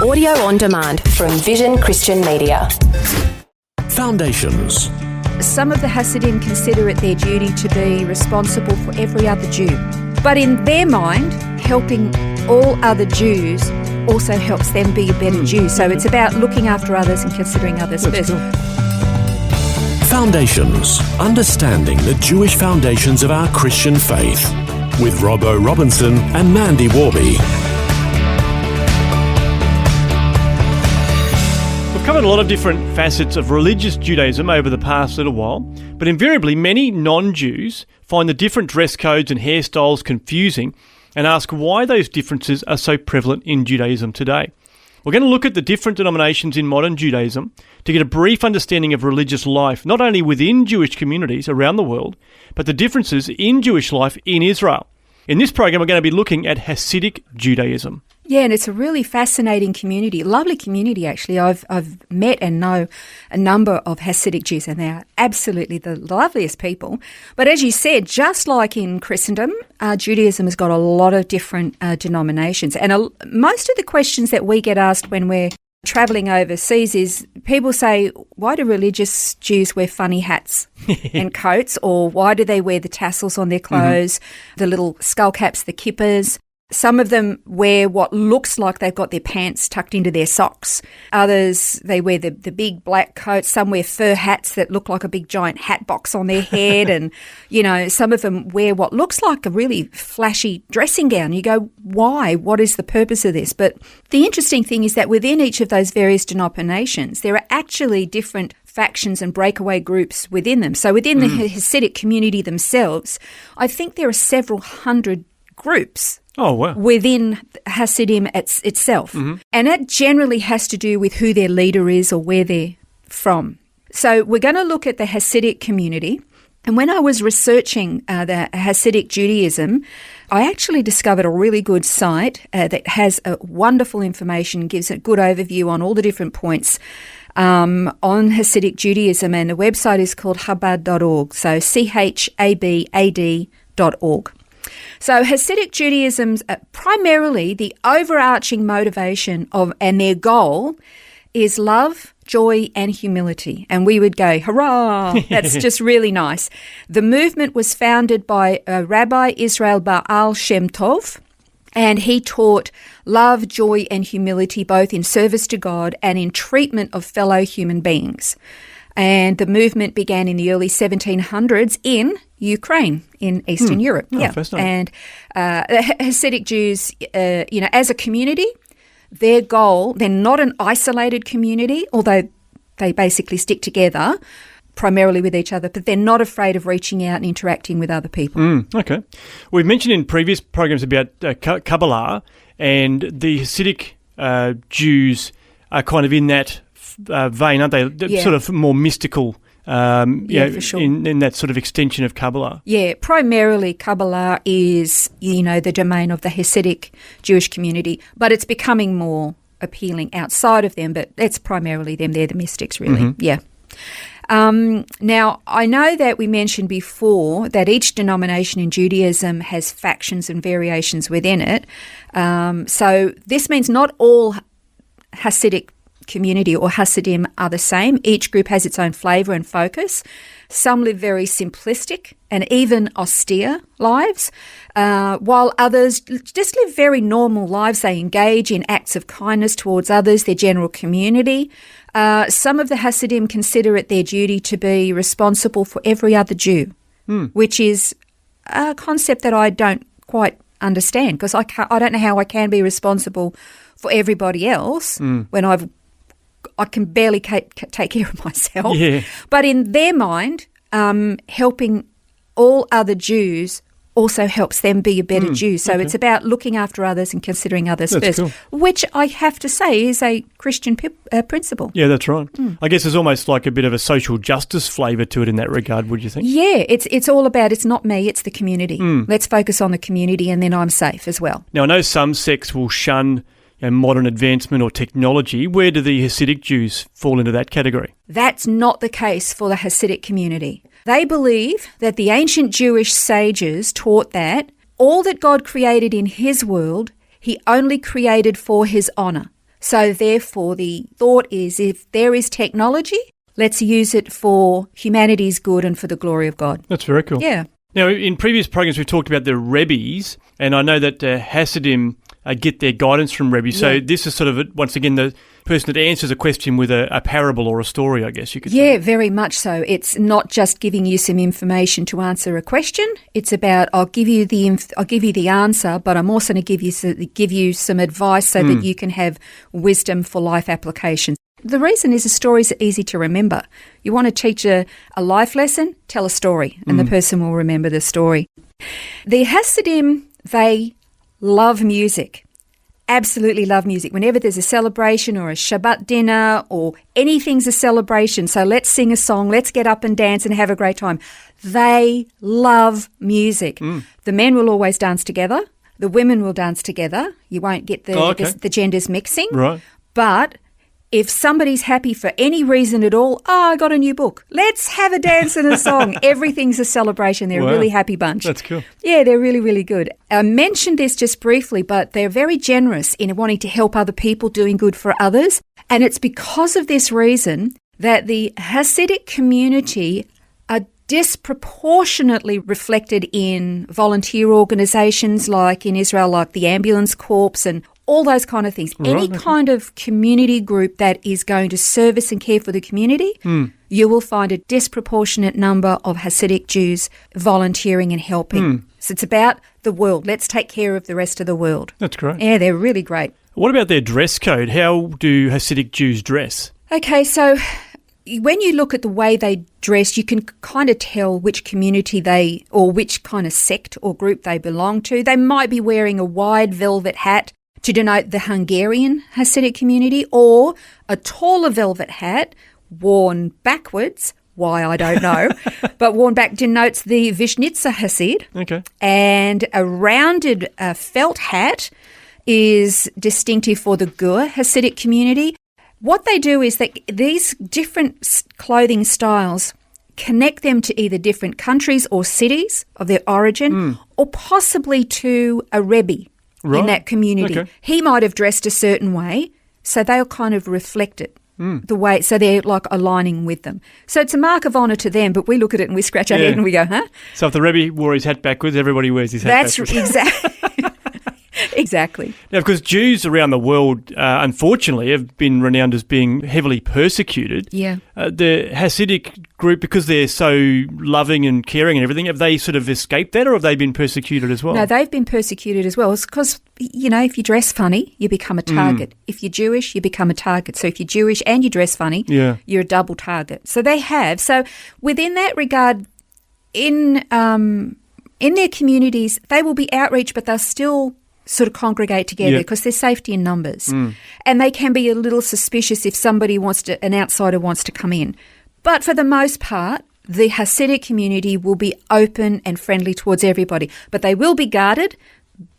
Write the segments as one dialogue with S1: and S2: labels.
S1: Audio on demand from Vision Christian Media.
S2: Foundations.
S3: Some of the Hasidim consider it their duty to be responsible for every other Jew. But in their mind, helping all other Jews also helps them be a better Jew. So it's about looking after others and considering others first.
S2: Cool. Foundations. Understanding the Jewish foundations of our Christian faith. With Robbo Robinson and Mandy Warby.
S4: We've covered a lot of different facets of religious Judaism over the past little while, but invariably many non-Jews find the different dress codes and hairstyles confusing and ask why those differences are so prevalent in Judaism today. We're going to look at the different denominations in modern Judaism to get a brief understanding of religious life, not only within Jewish communities around the world, but the differences in Jewish life in Israel. In this program, we're going to be looking at Hasidic Judaism.
S3: Yeah, and it's a really fascinating community, lovely community actually. I've met and know a number of Hasidic Jews, and they are absolutely the loveliest people. But as you said, just like in Christendom, Judaism has got a lot of different denominations. And most of the questions that we get asked when we're travelling overseas is people say, why do religious Jews wear funny hats and coats? Or why do they wear the tassels on their clothes, the little skull caps, the kippahs? Some of them wear what looks like they've got their pants tucked into their socks. Others, they wear the big black coats. Some wear fur hats that look like a big giant hat box on their head. And, you know, some of them wear what looks like a really flashy dressing gown. You go, why? What is the purpose of this? But the interesting thing is that within each of those various denominations, there are actually different factions and breakaway groups within them. So within the Hasidic community themselves, I think there are several hundred groups within Hasidim itself. And that generally has to do with who their leader is or where they're from. So we're going to look at the Hasidic community. And when I was researching the Hasidic Judaism, I actually discovered a really good site that has wonderful information, gives a good overview on all the different points on Hasidic Judaism. And the website is called Chabad.org, so CHABAD.org. So Hasidic Judaism's primarily the overarching motivation and their goal is love, joy and humility. And we would go, hurrah, that's just really nice. The movement was founded by Rabbi Israel Baal Shem Tov, and he taught love, joy and humility both in service to God and in treatment of fellow human beings. And the movement began in the early 1700s in Ukraine, in Eastern Europe. And Hasidic Jews, as a community, their goal, they're not an isolated community, although they basically stick together primarily with each other, but they're not afraid of reaching out and interacting with other people.
S4: Okay. We've mentioned in previous programs about Kabbalah, and the Hasidic Jews are kind of in that vein, aren't they? Yeah. Sort of more mystical, for sure. in that sort of extension of Kabbalah. Yeah,
S3: primarily Kabbalah is, the domain of the Hasidic Jewish community, but it's becoming more appealing outside of them, but it's primarily them. They're the mystics, really. Yeah. Now, I know that we mentioned before that each denomination in Judaism has factions and variations within it. So this means not all Hasidic community or Hasidim are the same. Each group has its own flavour and focus. Some live very simplistic and even austere lives, while others just live very normal lives. They engage in acts of kindness towards others, their general community. Some of the Hasidim consider it their duty to be responsible for every other Jew, which is a concept that I don't quite understand, because I don't know how I can be responsible for everybody else when I can barely take care of myself. Yeah. But in their mind, helping all other Jews also helps them be a better Jew. So it's about looking after others and considering others first, cool. Which I have to say is a Christian principle.
S4: Yeah, that's right. I guess there's almost like a bit of a social justice flavour to it in that regard, would you think?
S3: Yeah, it's all about, it's not me, it's the community. Let's focus on the community and then I'm safe as well.
S4: Now, I know some sects will shun modern advancement or technology. Where do the Hasidic Jews fall into that category?
S3: That's not the case for the Hasidic community. They believe that the ancient Jewish sages taught that all that God created in his world, he only created for his honour. So therefore, the thought is if there is technology, let's use it for humanity's good and for the glory of God.
S4: That's very cool.
S3: Yeah.
S4: Now, in previous programs, we've talked about the Rebbes, and I know that Hasidim get their guidance from Rebbes. So this is sort of, once again, the person that answers a question with a parable or a story, I guess you could say.
S3: Yeah, very much so. It's not just giving you some information to answer a question. It's about I'll give you the answer, but I'm also going to give you some advice so that you can have wisdom for life application. The reason is the stories are easy to remember. You want to teach a life lesson, tell a story, and the person will remember the story. The Hasidim, they love music. Absolutely love music. Whenever there's a celebration or a Shabbat dinner or anything's a celebration, so let's sing a song, let's get up and dance and have a great time. They love music. The men will always dance together. The women will dance together. You won't get the genders mixing.
S4: Right.
S3: But if somebody's happy for any reason at all, I got a new book. Let's have a dance and a song. Everything's a celebration. They're a really happy bunch.
S4: That's cool.
S3: Yeah, they're really, really good. I mentioned this just briefly, but they're very generous in wanting to help other people, doing good for others. And it's because of this reason that the Hasidic community are disproportionately reflected in volunteer organisations like in Israel, like the Ambulance Corps and all those kind of things. Any kind of community group that is going to service and care for the community, you will find a disproportionate number of Hasidic Jews volunteering and helping. So it's about the world. Let's take care of the rest of the world.
S4: That's great.
S3: Yeah, they're really great.
S4: What about their dress code? How do Hasidic Jews dress?
S3: Okay, so when you look at the way they dress, you can kind of tell which community or which kind of sect or group they belong to. They might be wearing a wide velvet hat to denote the Hungarian Hasidic community, or a taller velvet hat worn backwards. Why, I don't know, but worn back denotes the Vishnitsa Hasid.
S4: Okay.
S3: And a rounded felt hat is distinctive for the Gur Hasidic community. What they do is that these different clothing styles connect them to either different countries or cities of their origin, or possibly to a Rebbe in that community. Okay. He might have dressed a certain way, so they'll kind of reflect it. The way, so they're like aligning with them. So it's a mark of honour to them, but we look at it and we scratch our head and we go, huh?
S4: So if the Rebbe wore his hat backwards, everybody wears his hat backwards.
S3: That's exactly.
S4: Now, because Jews around the world, unfortunately, have been renowned as being heavily persecuted.
S3: Yeah.
S4: The Hasidic group, because they're so loving and caring and everything, have they sort of escaped that, or have they been persecuted as well?
S3: No, they've been persecuted as well. It's because, if you dress funny, you become a target. If you're Jewish, you become a target. So if you're Jewish and you dress funny, you're a double target. So they have. So within that regard, in their communities, they will be outreach, but they'll still sort of congregate together because there's safety in numbers. And they can be a little suspicious if an outsider wants to come in. But for the most part, the Hasidic community will be open and friendly towards everybody, but they will be guarded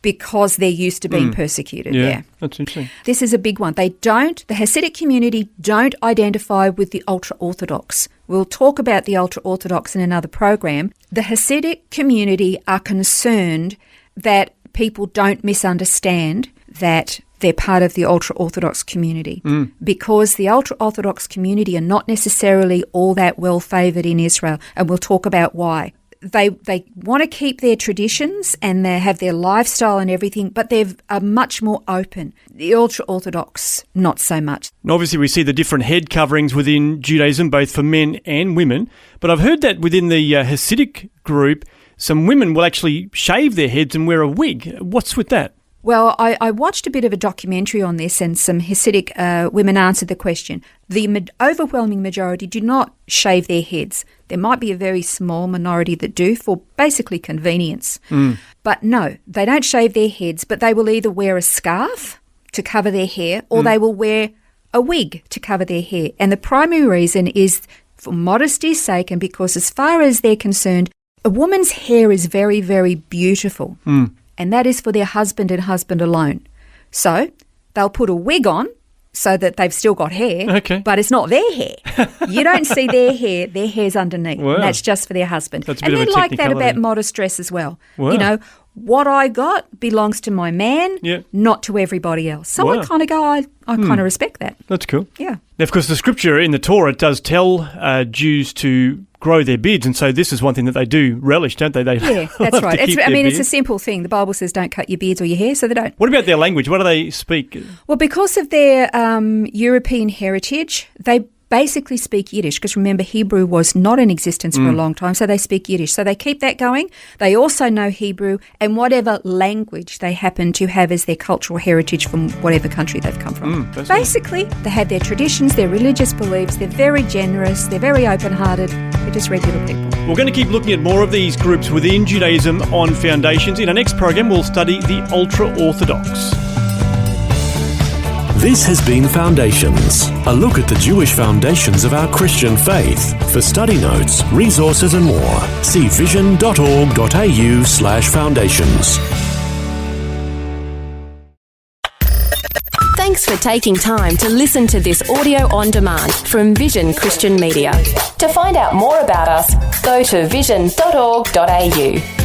S3: because they're used to being persecuted. Yeah,
S4: that's interesting.
S3: This is a big one. The Hasidic community don't identify with the ultra-Orthodox. We'll talk about the ultra-Orthodox in another program. The Hasidic community are concerned that people don't misunderstand that they're part of the ultra-Orthodox community because the ultra-Orthodox community are not necessarily all that well favoured in Israel, and we'll talk about why. They want to keep their traditions and they have their lifestyle and everything, but they are much more open. The ultra-Orthodox, not so much.
S4: And obviously, we see the different head coverings within Judaism, both for men and women, but I've heard that within the Hasidic group, some women will actually shave their heads and wear a wig. What's with that?
S3: Well, I watched a bit of a documentary on this, and some Hasidic women answered the question. The overwhelming majority do not shave their heads. There might be a very small minority that do for basically convenience. But no, they don't shave their heads, but they will either wear a scarf to cover their hair or they will wear a wig to cover their hair. And the primary reason is for modesty's sake, and because as far as they're concerned, a woman's hair is very, very beautiful, and that is for their husband and husband alone. So they'll put a wig on so that they've still got hair,
S4: Okay.
S3: but it's not their hair. You don't see their hair's underneath.
S4: Wow.
S3: And that's just for their husband.
S4: That's a
S3: and
S4: bit of
S3: then
S4: a
S3: like that about
S4: technicality.
S3: modest dress as well.
S4: Wow.
S3: You know, what I got belongs to my man,
S4: Yeah.
S3: not to everybody else. So
S4: Wow.
S3: I kind of go, I kind of respect that.
S4: That's cool.
S3: Yeah.
S4: Now, of course, the scripture in the Torah does tell Jews to grow their beards, and so this is one thing that they do relish, don't they? They
S3: Yeah, that's
S4: love
S3: right.
S4: to keep
S3: It's
S4: their
S3: a
S4: beard.
S3: simple thing. The Bible says don't cut your beards or your hair, so they don't.
S4: What about their language? What do they speak?
S3: Well, because of their European heritage, they basically speak Yiddish, because remember, Hebrew was not in existence for a long time, so they speak Yiddish. So they keep that going. They also know Hebrew and whatever language they happen to have as their cultural heritage from whatever country they've come from. Basically, they have their traditions, their religious beliefs, they're very generous, they're very open-hearted, they're just regular people.
S4: We're going to keep looking at more of these groups within Judaism on Foundations. In our next program, we'll study the ultra-Orthodox.
S2: This has been Foundations, a look at the Jewish foundations of our Christian faith. For study notes, resources and more, see vision.org.au/foundations.
S1: Thanks for taking time to listen to this audio on demand from Vision Christian Media. To find out more about us, go to vision.org.au.